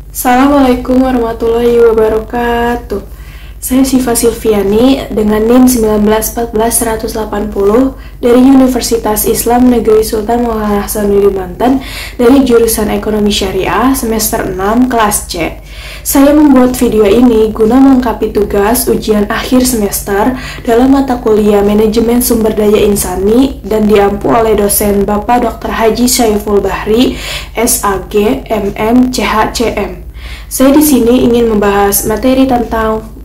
Assalamualaikum warahmatullahi wabarakatuh. Saya Syifa Silviani dengan NIM 1914180 dari Universitas Islam Negeri Sultan Maulana Hasanuddin Banten dari jurusan Ekonomi Syariah semester 6 kelas C. Saya membuat video ini guna melengkapi tugas ujian akhir semester dalam mata kuliah Manajemen Sumber Daya Insani dan diampu oleh dosen Bapak Dr. Haji Syaiful Bahri, SAG, MM, CHCM. Saya di sini ingin membahas materi tentang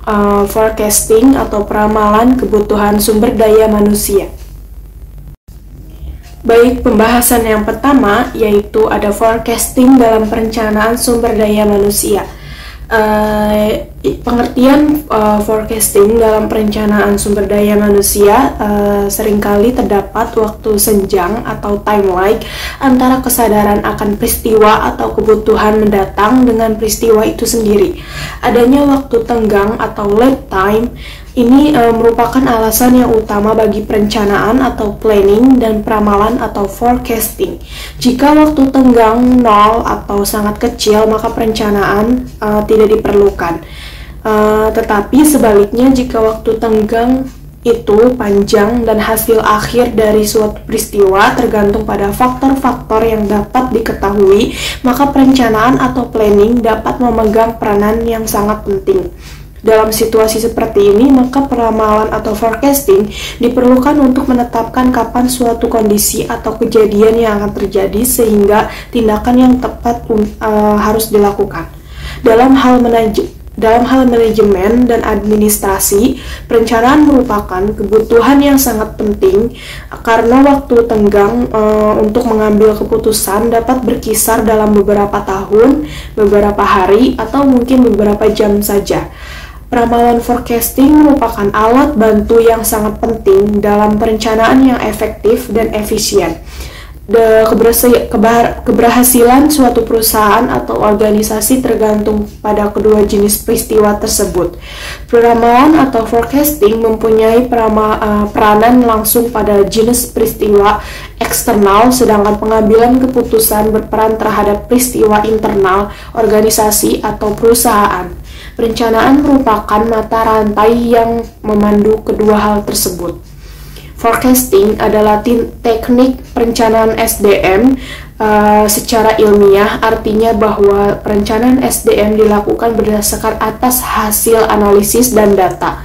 forecasting atau peramalan kebutuhan sumber daya manusia. Baik, pembahasan yang pertama yaitu ada forecasting dalam perencanaan sumber daya manusia. Pengertian forecasting dalam perencanaan sumber daya manusia seringkali terdapat waktu senjang atau time lag antara kesadaran akan peristiwa atau kebutuhan mendatang dengan peristiwa itu sendiri. Adanya waktu tenggang atau lag time ini merupakan alasan yang utama bagi perencanaan atau planning dan peramalan atau forecasting. Jika waktu tenggang nol atau sangat kecil, maka perencanaan tidak diperlukan. Tetapi sebaliknya, jika waktu tenggang itu panjang dan hasil akhir dari suatu peristiwa tergantung pada faktor-faktor yang dapat diketahui, maka perencanaan atau planning dapat memegang peranan yang sangat penting. Dalam situasi seperti ini, maka peramalan atau forecasting diperlukan untuk menetapkan kapan suatu kondisi atau kejadian yang akan terjadi sehingga tindakan yang tepat harus dilakukan. Dalam hal manajemen dan administrasi, perencanaan merupakan kebutuhan yang sangat penting karena waktu tenggang untuk mengambil keputusan dapat berkisar dalam beberapa tahun, beberapa hari, atau mungkin beberapa jam saja. Peramalan forecasting merupakan alat bantu yang sangat penting dalam perencanaan yang efektif dan efisien. Keberhasilan suatu perusahaan atau organisasi tergantung pada kedua jenis peristiwa tersebut. Peramalan atau forecasting mempunyai peranan langsung pada jenis peristiwa eksternal, sedangkan pengambilan keputusan berperan terhadap peristiwa internal organisasi atau perusahaan. Perencanaan merupakan mata rantai yang memandu kedua hal tersebut. Forecasting adalah teknik perencanaan SDM secara ilmiah, artinya bahwa perencanaan SDM dilakukan berdasarkan atas hasil analisis dan data,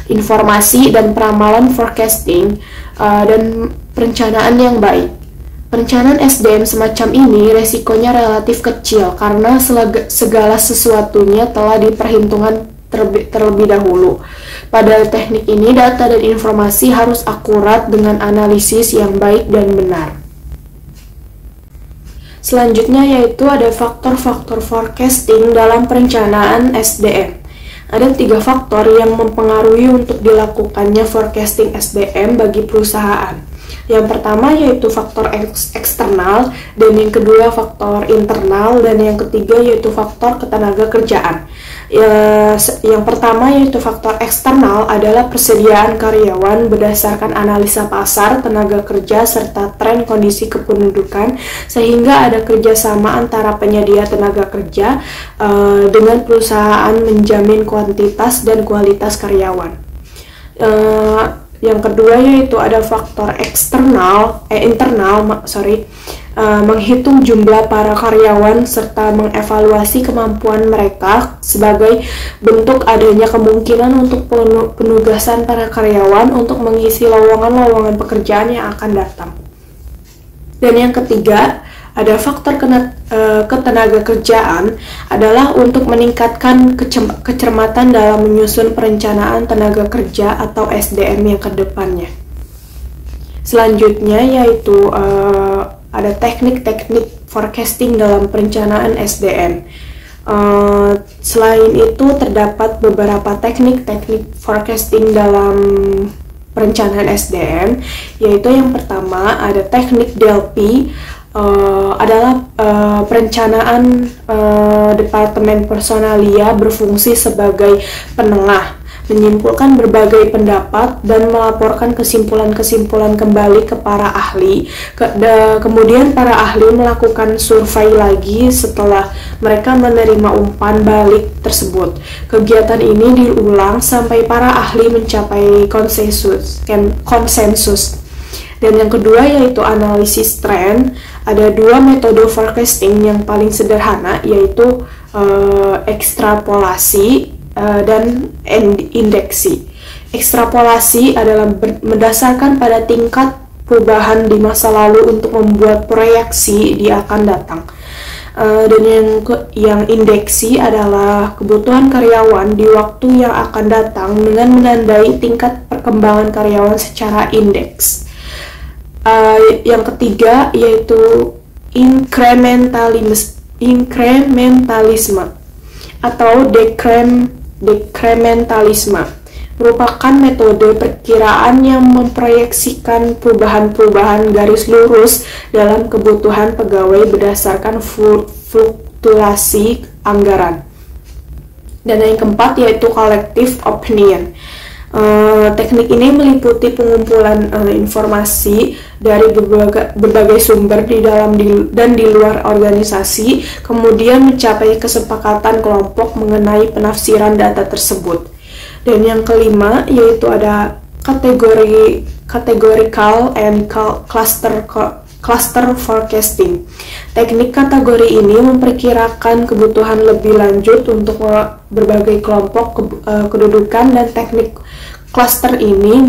informasi dan peramalan forecasting dan perencanaan yang baik. Perencanaan SDM semacam ini resikonya relatif kecil karena segala sesuatunya telah diperhitungkan terlebih dahulu. Pada teknik ini, data dan informasi harus akurat dengan analisis yang baik dan benar. Selanjutnya yaitu ada faktor-faktor forecasting dalam perencanaan SDM. Ada 3 faktor yang mempengaruhi untuk dilakukannya forecasting SDM bagi perusahaan. Yang pertama yaitu faktor eksternal, dan yang kedua faktor internal, dan yang ketiga yaitu faktor ketenagakerjaan. Yang pertama yaitu faktor eksternal adalah persediaan karyawan berdasarkan analisa pasar, tenaga kerja, serta tren kondisi kependudukan, sehingga ada kerjasama antara penyedia tenaga kerja dengan perusahaan menjamin kuantitas dan kualitas karyawan. Yang kedua yaitu ada faktor internal, menghitung jumlah para karyawan serta mengevaluasi kemampuan mereka sebagai bentuk adanya kemungkinan untuk penugasan para karyawan untuk mengisi lowongan-lowongan pekerjaan yang akan datang. Dan yang ketiga, ada faktor ketenagakerjaan adalah untuk meningkatkan kecermatan dalam menyusun perencanaan tenaga kerja atau SDM yang kedepannya. Selanjutnya yaitu ada teknik-teknik forecasting dalam perencanaan SDM. Selain itu terdapat beberapa teknik-teknik forecasting dalam perencanaan SDM, yaitu yang pertama ada teknik DELPI, adalah perencanaan Departemen Personalia berfungsi sebagai penengah menyimpulkan berbagai pendapat, dan melaporkan kesimpulan-kesimpulan kembali ke para ahli. Kemudian para ahli melakukan survei lagi setelah mereka menerima umpan balik tersebut. Kegiatan ini diulang sampai para ahli mencapai konsensus. Dan yang kedua yaitu analisis tren. Ada dua metode forecasting yang paling sederhana, yaitu ekstrapolasi dan indeksi. Ekstrapolasi adalah berdasarkan pada tingkat perubahan di masa lalu untuk membuat proyeksi di akan datang. Dan yang indeksi adalah kebutuhan karyawan di waktu yang akan datang dengan menandai tingkat perkembangan karyawan secara indeks. Yang ketiga yaitu incrementalisme atau dekrementalisme, merupakan metode perkiraan yang memproyeksikan perubahan-perubahan garis lurus dalam kebutuhan pegawai berdasarkan fluktuasi anggaran. Dan yang keempat yaitu collective opinion. Teknik ini meliputi pengumpulan informasi dari berbagai sumber di dalam dan di luar organisasi, kemudian mencapai kesepakatan kelompok mengenai penafsiran data tersebut. Dan yang kelima yaitu ada categorical and cluster forecasting. Teknik kategori ini memperkirakan kebutuhan lebih lanjut untuk berbagai kelompok kedudukan, dan teknik cluster ini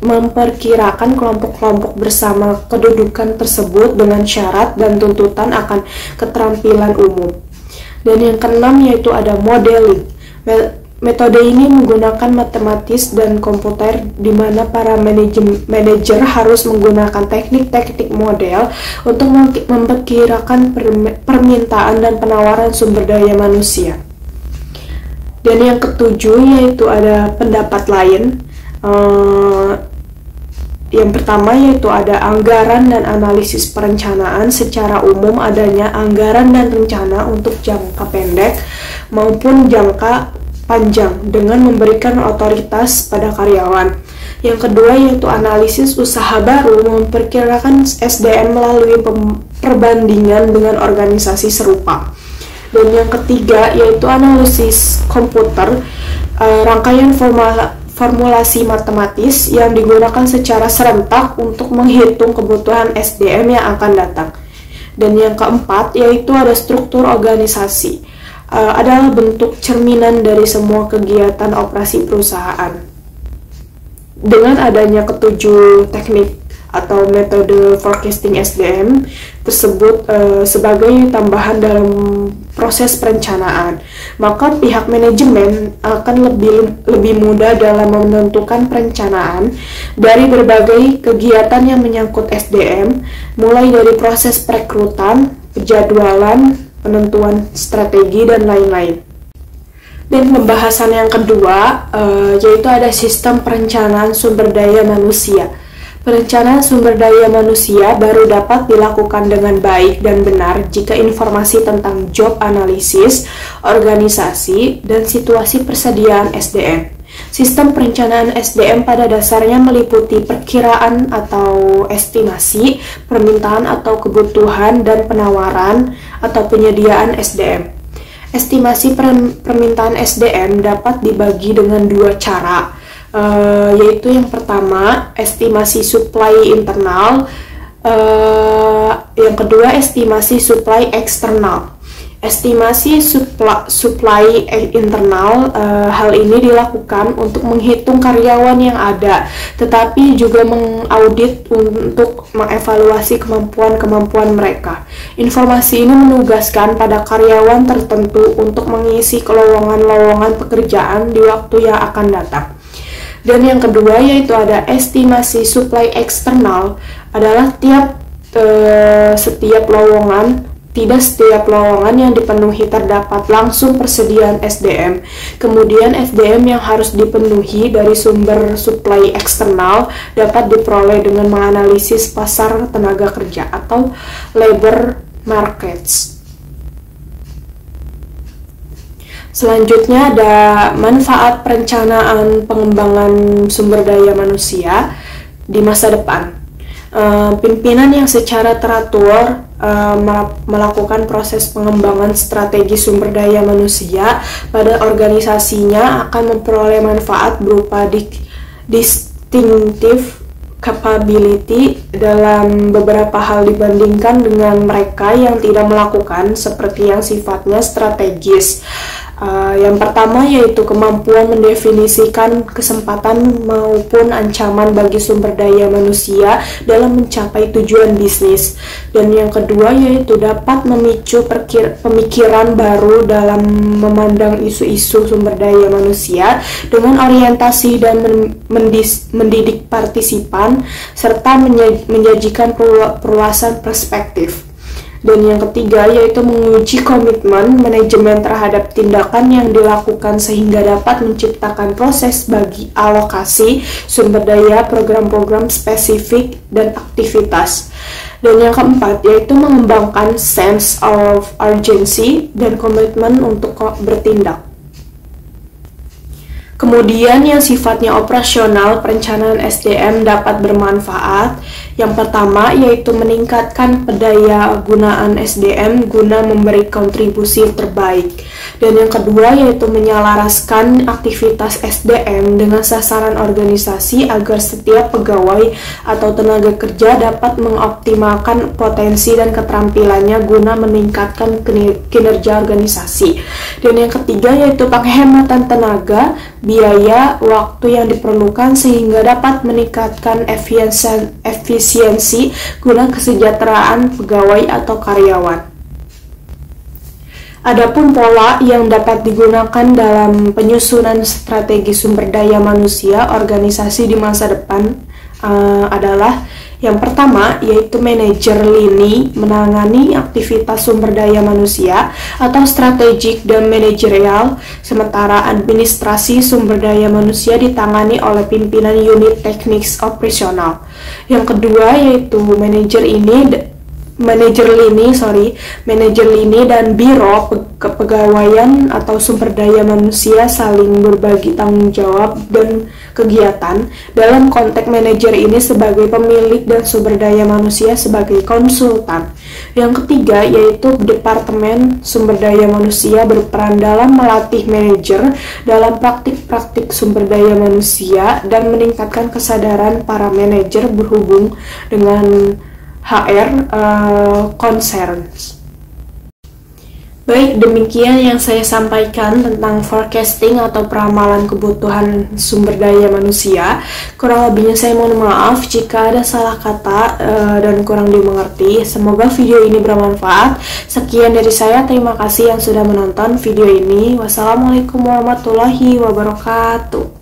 memperkirakan kelompok-kelompok bersama kedudukan tersebut dengan syarat dan tuntutan akan keterampilan umum. Dan yang keenam yaitu ada modeling. Metode ini menggunakan matematis dan komputer, di mana para manajer harus menggunakan teknik-teknik model untuk memperkirakan permintaan dan penawaran sumber daya manusia. Dan yang ketujuh yaitu ada pendapat lain. Yang pertama yaitu ada anggaran dan analisis perencanaan. Secara umum adanya anggaran dan rencana untuk jangka pendek maupun jangka panjang dengan memberikan otoritas pada karyawan. Yang kedua yaitu analisis usaha baru, memperkirakan SDM melalui perbandingan dengan organisasi serupa. Dan yang ketiga yaitu analisis komputer, rangkaian formulasi matematis yang digunakan secara serentak untuk menghitung kebutuhan SDM yang akan datang. Dan yang keempat yaitu ada struktur organisasi, adalah bentuk cerminan dari semua kegiatan operasi perusahaan. Dengan adanya ketujuh teknik atau metode forecasting SDM tersebut sebagai tambahan dalam proses perencanaan, maka pihak manajemen akan lebih mudah dalam menentukan perencanaan dari berbagai kegiatan yang menyangkut SDM, mulai dari proses perekrutan, penjadwalan, penentuan strategi, dan lain-lain. Dan pembahasan yang kedua yaitu ada sistem perencanaan sumber daya manusia. Perencanaan sumber daya manusia baru dapat dilakukan dengan baik dan benar jika informasi tentang job analisis, organisasi, dan situasi persediaan SDM. Sistem perencanaan SDM pada dasarnya meliputi perkiraan atau estimasi, permintaan atau kebutuhan, dan penawaran atau penyediaan SDM. Estimasi permintaan SDM dapat dibagi dengan dua cara, yaitu yang pertama estimasi supply internal, yang kedua estimasi supply eksternal. Estimasi supply internal, hal ini dilakukan untuk menghitung karyawan yang ada, tetapi juga mengaudit untuk mengevaluasi kemampuan mereka. Informasi ini menugaskan pada karyawan tertentu untuk mengisi lowongan-lowongan pekerjaan di waktu yang akan datang. Dan yang kedua yaitu ada estimasi supply eksternal, adalah tidak setiap lowongan yang dipenuhi terdapat langsung persediaan SDM. Kemudian SDM yang harus dipenuhi dari sumber supply eksternal dapat diperoleh dengan menganalisis pasar tenaga kerja atau labor markets. Selanjutnya ada manfaat perencanaan pengembangan sumber daya manusia di masa depan. Pimpinan yang secara teratur melakukan proses pengembangan strategi sumber daya manusia pada organisasinya akan memperoleh manfaat berupa distinctive capability dalam beberapa hal dibandingkan dengan mereka yang tidak melakukan seperti yang sifatnya strategis. Yang pertama yaitu kemampuan mendefinisikan kesempatan maupun ancaman bagi sumber daya manusia dalam mencapai tujuan bisnis. Dan yang kedua yaitu dapat memicu pemikiran baru dalam memandang isu-isu sumber daya manusia dengan orientasi dan mendidik partisipan serta menyajikan perluasan perspektif. Dan yang ketiga yaitu menguji komitmen manajemen terhadap tindakan yang dilakukan sehingga dapat menciptakan proses bagi alokasi sumber daya, program-program spesifik, dan aktivitas. Dan yang keempat yaitu mengembangkan sense of urgency dan komitmen untuk bertindak. Kemudian yang sifatnya operasional, perencanaan SDM dapat bermanfaat. Yang pertama yaitu meningkatkan pendaya gunaan SDM guna memberi kontribusi terbaik. Dan yang kedua yaitu menyelaraskan aktivitas SDM dengan sasaran organisasi agar setiap pegawai atau tenaga kerja dapat mengoptimalkan potensi dan keterampilannya guna meningkatkan kinerja organisasi. Dan yang ketiga yaitu penghematan tenaga, biaya, waktu yang diperlukan sehingga dapat meningkatkan efisiensi guna kesejahteraan pegawai atau karyawan. Adapun pola yang dapat digunakan dalam penyusunan strategi sumber daya manusia organisasi di masa depan adalah yang pertama yaitu manajer lini menangani aktivitas sumber daya manusia atau strategik dan manajerial, sementara administrasi sumber daya manusia ditangani oleh pimpinan unit teknik operasional. Yang kedua yaitu manajer lini dan biro kepegawaian atau sumber daya manusia saling berbagi tanggung jawab dan kegiatan. Dalam konteks manajer ini sebagai pemilik dan sumber daya manusia sebagai konsultan. Yang ketiga yaitu departemen sumber daya manusia berperan dalam melatih manajer dalam praktik-praktik sumber daya manusia dan meningkatkan kesadaran para manajer berhubung dengan HR concerns. Baik, demikian yang saya sampaikan tentang forecasting atau peramalan kebutuhan sumber daya manusia. Kurang lebihnya saya mohon maaf jika ada salah kata dan kurang dimengerti. Semoga video ini bermanfaat. Sekian dari saya, terima kasih yang sudah menonton video ini. Wassalamualaikum warahmatullahi wabarakatuh.